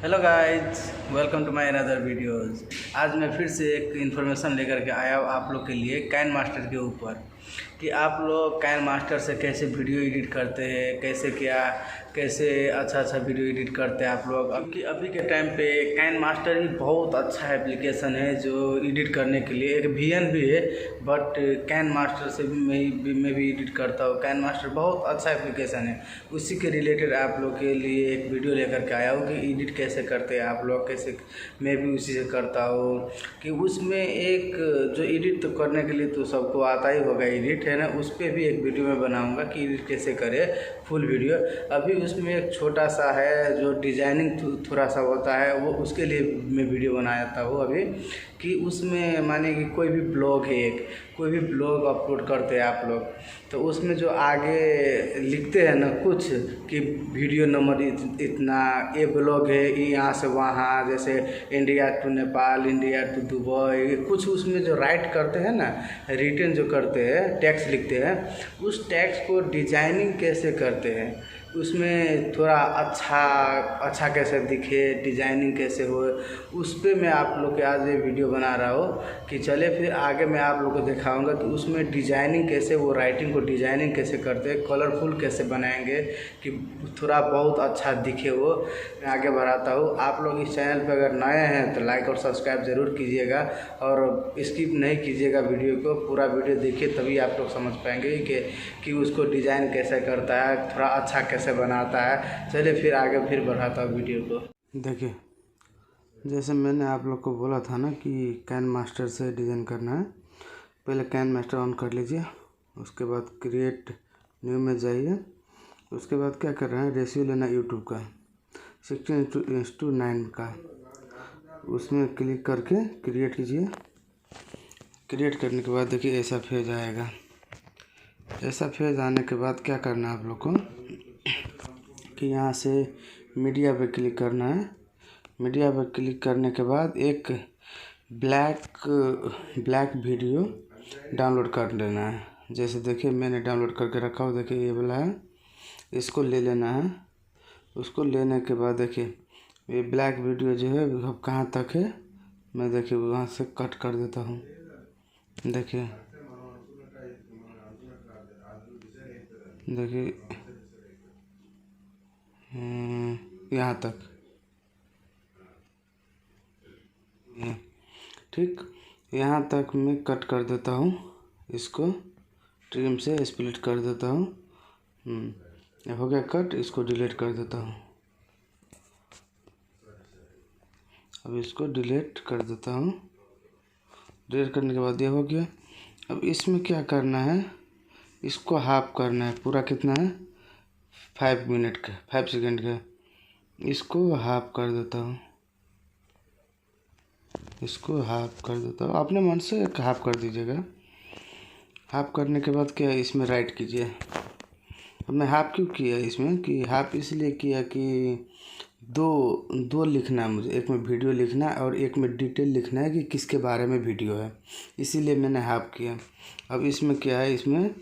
Hello guys, welcome to my another videos. आज मैं फिर से एक इन्फॉर्मेशन लेकर के आया हूँ आप लोग के लिए काइन मास्टर के ऊपर कि आप लोग काइन मास्टर से कैसे वीडियो एडिट करते हैं, कैसे अच्छा वीडियो एडिट करते हैं आप लोग। अभी के टाइम पे काइन मास्टर ही बहुत अच्छा एप्लीकेशन है जो एडिट करने के लिए। एक वीएन भी है बट काइन मास्टर से भी मैं भी एडिट करता हूँ। काइन मास्टर बहुत अच्छा एप्लीकेशन है, उसी के रिलेटेड आप लोग के लिए एक वीडियो लेकर के आया हूँ कि एडिट कैसे करते हैं आप लोग, कैसे मैं भी उसी से करता हूँ। कि उसमें एक जो एडिट तो करने के लिए तो सबको आता ही होगा एडिट, है ना। उस पर भी एक वीडियो मैं बनाऊँगा कि एडिट कैसे करें, फुल वीडियो। अभी उसमें एक छोटा सा है जो डिजाइनिंग थोड़ा सा होता है, वो उसके लिए मैं वीडियो बनाता हूँ अभी। कि उसमें माने कि कोई भी ब्लॉग है, कोई भी ब्लॉग अपलोड करते हैं आप लोग, तो उसमें जो आगे लिखते हैं ना कुछ कि वीडियो नंबर इतना, ये ब्लॉग है ये यहाँ से वहाँ, जैसे India to Nepal, India to Dubai, कुछ उसमें जो राइट करते हैं ना, रिटन जो करते हैं, टेक्स्ट लिखते हैं, उस टेक्स्ट को डिजाइनिंग कैसे करते हैं, उसमें थोड़ा अच्छा कैसे दिखे, डिजाइनिंग कैसे हो, उस पर मैं आप लोग के आज ये वीडियो बना रहा हूँ। कि चले फिर आगे मैं आप लोग को दिखाऊंगा कि उसमें डिजाइनिंग कैसे, वो राइटिंग को डिजाइनिंग कैसे करते हैं, कलरफुल कैसे बनाएंगे कि थोड़ा बहुत अच्छा दिखे वो। मैं आगे बढ़ाता हूँ। आप लोग इस चैनल पर अगर नए हैं तो लाइक और सब्सक्राइब ज़रूर कीजिएगा और स्किप नहीं कीजिएगा वीडियो को, पूरा वीडियो देखिए तभी आप लोग समझ पाएंगे कि उसको डिज़ाइन कैसे करता है, थोड़ा अच्छा कैसे बनाता है। चलिए फिर आगे फिर बढ़ाता हूँ वीडियो को। देखिए, जैसे मैंने आप लोग को बोला था ना कि काइन मास्टर से डिज़ाइन करना है। पहले काइन मास्टर ऑन कर लीजिए, उसके बाद क्रिएट न्यू में जाइए। उसके बाद क्या कर रहे हैं, रेशियो लेना यूट्यूब का 16:9 का, उसमें क्लिक करके क्रिएट कीजिए। क्रिएट करने के बाद देखिए ऐसा पेज आएगा। ऐसा पेज आने के बाद क्या करना है आप लोग को कि यहाँ से मीडिया पे क्लिक करना है। मीडिया पर क्लिक करने के बाद एक ब्लैक वीडियो डाउनलोड कर लेना है। जैसे देखिए मैंने डाउनलोड करके रखा हो, देखिए ये वाला है, इसको ले लेना है। उसको लेने के बाद देखिए ये ब्लैक वीडियो जो है अब कहाँ तक है, मैं देखिए वहाँ से कट कर देता हूँ। देखिए यहाँ तक, ठीक, यहाँ तक मैं कट कर देता हूँ। इसको ट्रिम से स्प्लिट कर देता हूँ। हो गया कट, इसको डिलीट कर देता हूँ। अब इसको डिलीट कर देता हूँ। डिलीट करने के बाद ये हो गया। अब इसमें क्या करना है, इसको हाफ करना है। पूरा कितना है, 5 मिनट का, 5 सेकेंड का। इसको हाफ कर देता हूँ, इसको हाफ कर देता हूँ। अपने मन से हाफ कर दीजिएगा। हाफ करने के बाद क्या, इसमें राइट कीजिए। अब मैं हाफ क्यों किया इसमें, कि हाफ इसलिए किया कि दो लिखना है मुझे, एक में वीडियो लिखना है और एक में डिटेल लिखना है कि किसके बारे में वीडियो है, इसीलिए मैंने हाफ किया। अब इसमें क्या है, इसमें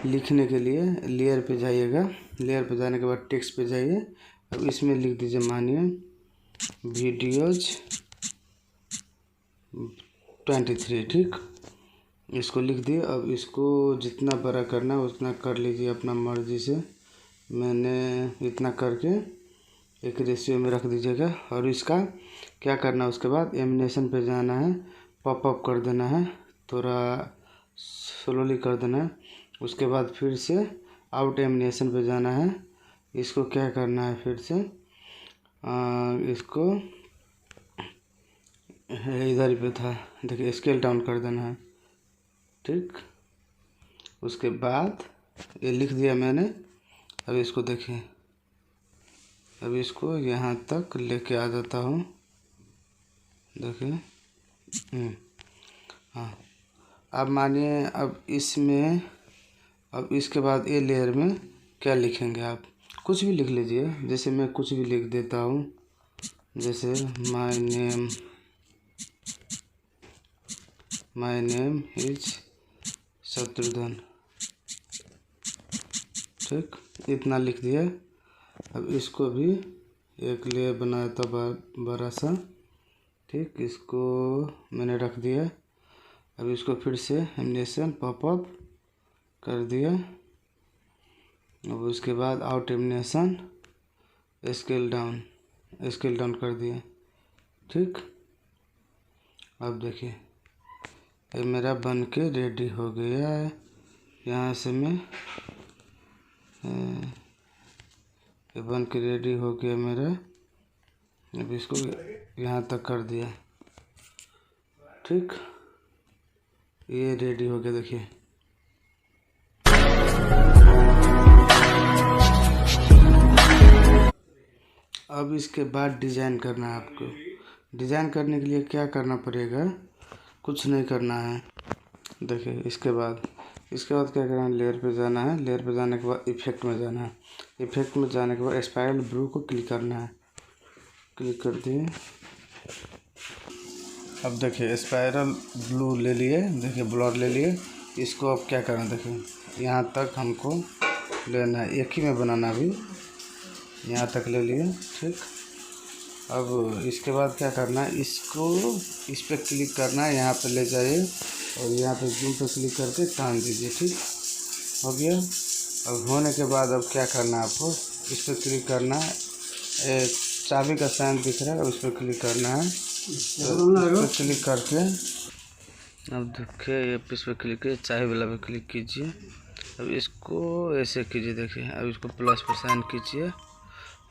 लिखने के लिए लेयर पे जाइएगा। लेयर पे जाने के बाद टेक्स्ट पे जाइए। अब इसमें लिख दीजिए, मानिए वीडियोज 23, ठीक, इसको लिख दिए। अब इसको जितना बड़ा करना है उतना कर लीजिए अपना मर्ज़ी से। मैंने इतना करके एक रेशियो में रख दीजिएगा। और इसका क्या करना है, उसके बाद एनिमेशन पे जाना है, पॉपअप कर देना है, थोड़ा स्लोली कर देना है। उसके बाद फिर से आउट एनिमेशन पे जाना है। इसको क्या करना है, फिर से इसको इधर ही पे था, देखिए स्केल डाउन कर देना है, ठीक। उसके बाद ये लिख दिया मैंने। अब इसको देखिए, अब इसको यहाँ तक लेके आ जाता हूँ, देखिए। हाँ, अब मानिए अब इसमें, अब इसके बाद ये लेयर में क्या लिखेंगे, आप कुछ भी लिख लीजिए। जैसे मैं कुछ भी लिख देता हूँ, जैसे माय नेम इज शत्रुघ्न, ठीक, इतना लिख दिया। अब इसको भी एक लेयर बनाया था बड़ा सा। ठीक, इसको मैंने रख दिया। अब इसको फिर से एनिमेशन पॉपअप कर दिया। अब उसके बाद आउट एनिमेशन स्केल डाउन कर दिया। ठीक, अब देखिए ये मेरा बन के रेडी हो गया है। यहाँ से मैं ये बन के रेडी हो गया मेरा। अब इसको यहाँ तक कर दिया। ठीक, ये रेडी हो गया देखिए। अब इसके बाद डिज़ाइन करना है आपको। डिज़ाइन करने के लिए क्या करना पड़ेगा, कुछ नहीं करना है। देखिए इसके बाद क्या करना है, लेयर पे जाना है। लेयर पे जाने के बाद इफेक्ट में जाना है। इफेक्ट में जाने के बाद स्पाइरल ब्लू को क्लिक करना है। क्लिक कर दिए। अब देखिए स्पाइरल ब्लू ले लिए, देखिए ब्लर ले लिए। इसको अब क्या करना है, देखिए यहाँ तक हमको लेना है, एक ही में बनाना अभी। यहाँ तक ले लिए। ठीक, अब इसके बाद क्या करना है, इसको इस पर क्लिक करना है, यहाँ पे ले जाइए और यहाँ पे जूम पे क्लिक करके टान दीजिए। ठीक हो गया। अब होने के बाद अब क्या करना है आपको, इस पर क्लिक करना है। एक चाबी का साइन दिख रहा है, उस पर क्लिक करना है। तो क्लिक करके अब देखिए ये इस पर क्लिक कीजिए, चाबी वाला पे क्लिक कीजिए। अब इसको ऐसे कीजिए, देखिए अब इसको प्लस पर साइन कीजिए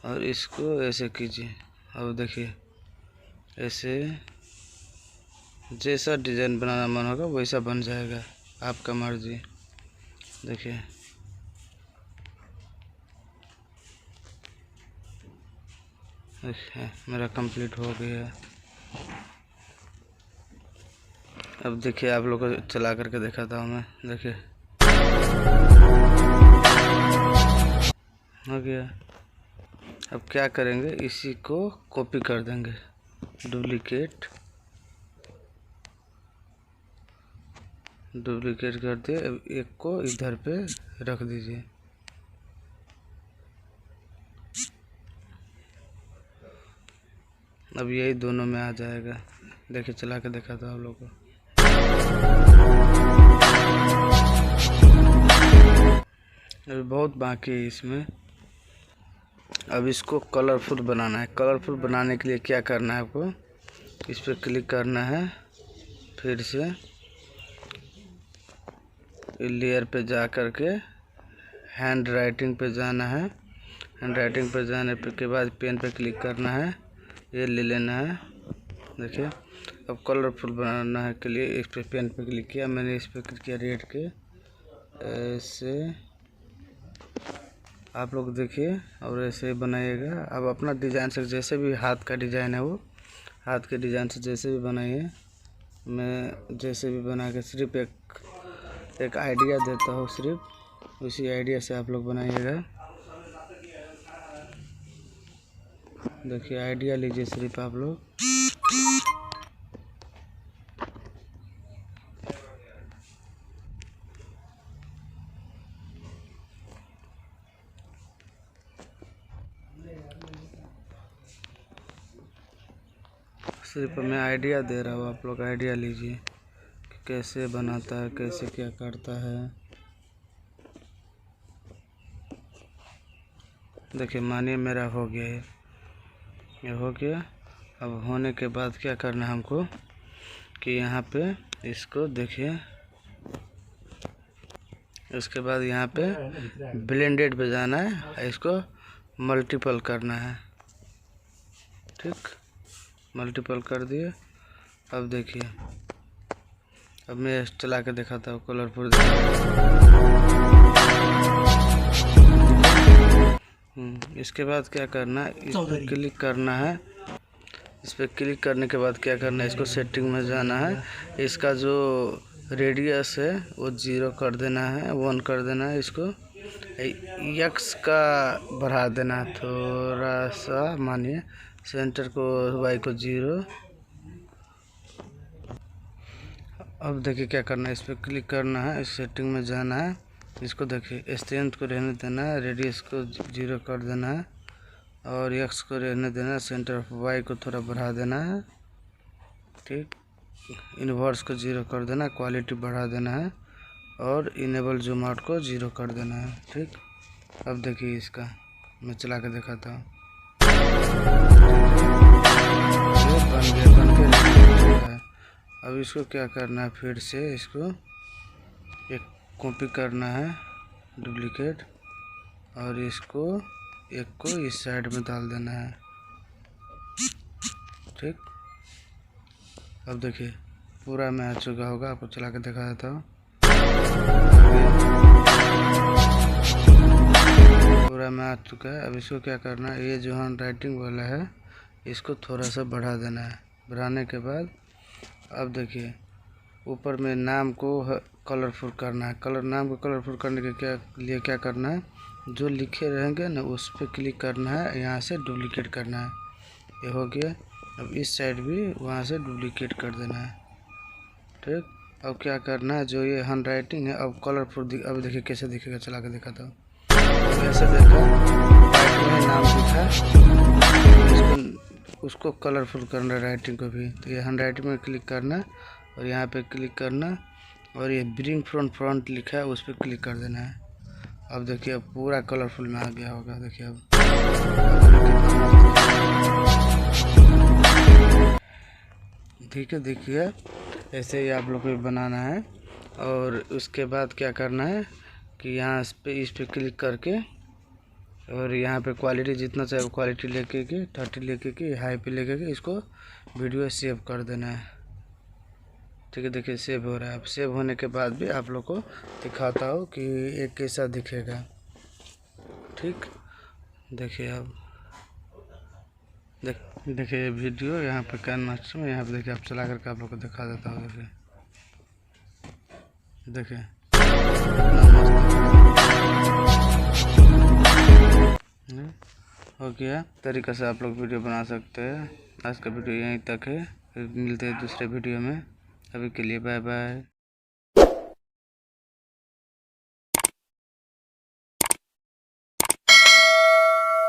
और इसको ऐसे कीजिए। अब देखिए ऐसे जैसा डिज़ाइन बनाना मन होगा वैसा बन जाएगा, आपका मर्जी। देखिए मेरा कंप्लीट हो गया। अब देखिए आप लोग को चला करके दिखाता हूँ मैं। देखिए हो गया। अब क्या करेंगे, इसी को कॉपी कर देंगे, डुप्लीकेट कर दिए। अब एक को इधर पे रख दीजिए। अब यही दोनों में आ जाएगा। देखिए चला के देखा था आप लोग को। अभी बहुत बाकी है इसमें। अब इसको कलरफुल बनाना है। कलरफुल बनाने के लिए क्या करना है आपको, इस पर क्लिक करना है, फिर से लेयर पे जा कर के हैंड राइटिंग पे जाना है। हैंड राइटिंग पे जाने के बाद पेन पे क्लिक करना है, ये ले लेना है। देखिए अब कलरफुल बनाना है के लिए इस पे पेन पे क्लिक किया मैंने, इस पे क्लिक किया रेड के, ऐसे आप लोग देखिए और ऐसे बनाइएगा। अब अपना डिज़ाइन से जैसे भी हाथ का डिज़ाइन है वो हाथ के डिज़ाइन से जैसे भी बनाइए। मैं जैसे भी बना के सिर्फ एक आइडिया देता हूँ, सिर्फ उसी आइडिया से आप लोग बनाइएगा। देखिए आइडिया लीजिए सिर्फ आप लोग। सिर्फ मैं आइडिया दे रहा हूँ, आप लोग आइडिया लीजिए कि कैसे बनाता है, कैसे क्या करता है। देखिए मानिए मेरा हो गया है, ये हो गया। अब होने के बाद क्या करना है हमको कि यहाँ पे इसको देखिए, उसके बाद यहाँ पे ब्लेंडेड पे जाना है, इसको मल्टीपल करना है। ठीक, मल्टीपल कर दिए। अब देखिए अब मैं चला के दिखाता हूँ कलरफुल। इसके बाद क्या करना है, इस पर क्लिक करना है। इस पर क्लिक करने के बाद क्या करना है, इसको सेटिंग में जाना है। इसका जो रेडियस है वो 0 कर देना है, 1 कर देना है। इसको एक्स का बढ़ा देना है थोड़ा सा, मानिए सेंटर को वाई को 0। अब देखिए क्या करना है, इस पर क्लिक करना है, इस सेटिंग में जाना है। इसको देखिए स्ट्रेंथ को रहने देना है, रेडियस को 0 कर देना है और एक्स को रहने देना, सेंटर ऑफ वाई को थोड़ा बढ़ा देना है, ठीक। इन्वर्स को 0 कर देना, क्वालिटी बढ़ा देना है और इनेबल जूम आउट को 0 कर देना है, ठीक। अब देखिए इसका मैं चला के दिखाता हूँ। ये बन के है। अब इसको क्या करना है, फिर से इसको एक कॉपी करना है, डुप्लीकेट, और इसको एक को इस साइड में डाल देना है, ठीक। अब देखिए पूरा में आ चुका होगा, आपको चला के दिखा देता हूँ। पूरा में आ चुका है। अब इसको क्या करना है, ये जो हैंड राइटिंग वाला है इसको थोड़ा सा बढ़ा देना है। बढ़ाने के बाद अब देखिए ऊपर में नाम को कलरफुल करना है। नाम को कलरफुल करने के लिए क्या करना है, जो लिखे रहेंगे ना उस पर क्लिक करना है, यहाँ से डुप्लीकेट करना है। ये हो गया। अब इस साइड भी वहाँ से डुप्लीकेट कर देना है, ठीक। अब क्या करना है, जो ये हैंड राइटिंग है अब कलरफुल अब देखिए कैसे दिखेगा, चला के दिखाता हूँ। ऐसे देखा वाइट में नाम दिखा, उसको कलरफुल करना है राइटिंग को भी। तो ये हैंड राइटिंग में क्लिक करना और यहाँ पे क्लिक करना और ये ब्रिंग फ्रंट लिखा है उस पर क्लिक कर देना है। अब देखिए अब पूरा कलरफुल में आ गया होगा। देखिए अब ठीक है, देखिए ऐसे ही आप लोग को बनाना है। और उसके बाद क्या करना है कि यहाँ इस पे क्लिक करके और यहाँ पे क्वालिटी जितना चाहे क्वालिटी लेके के 30 लेके के हाई पे लेके के इसको वीडियो सेव कर देना है, ठीक है। देखिए सेव हो रहा है। अब सेव होने के बाद भी आप लोग को दिखाता हूँ कि ये कैसा दिखेगा, ठीक। देखिए अब देखिए वीडियो यहाँ पे कैन मास्टर में, यहाँ पे देखिए आप चला करके आप लोग को दिखा देता हूँ। देखिए हो गया। तरीक़ा से आप लोग वीडियो बना सकते हैं। आज का वीडियो यहीं तक है, फिर मिलते हैं दूसरे वीडियो में। अभी के लिए बाय बाय।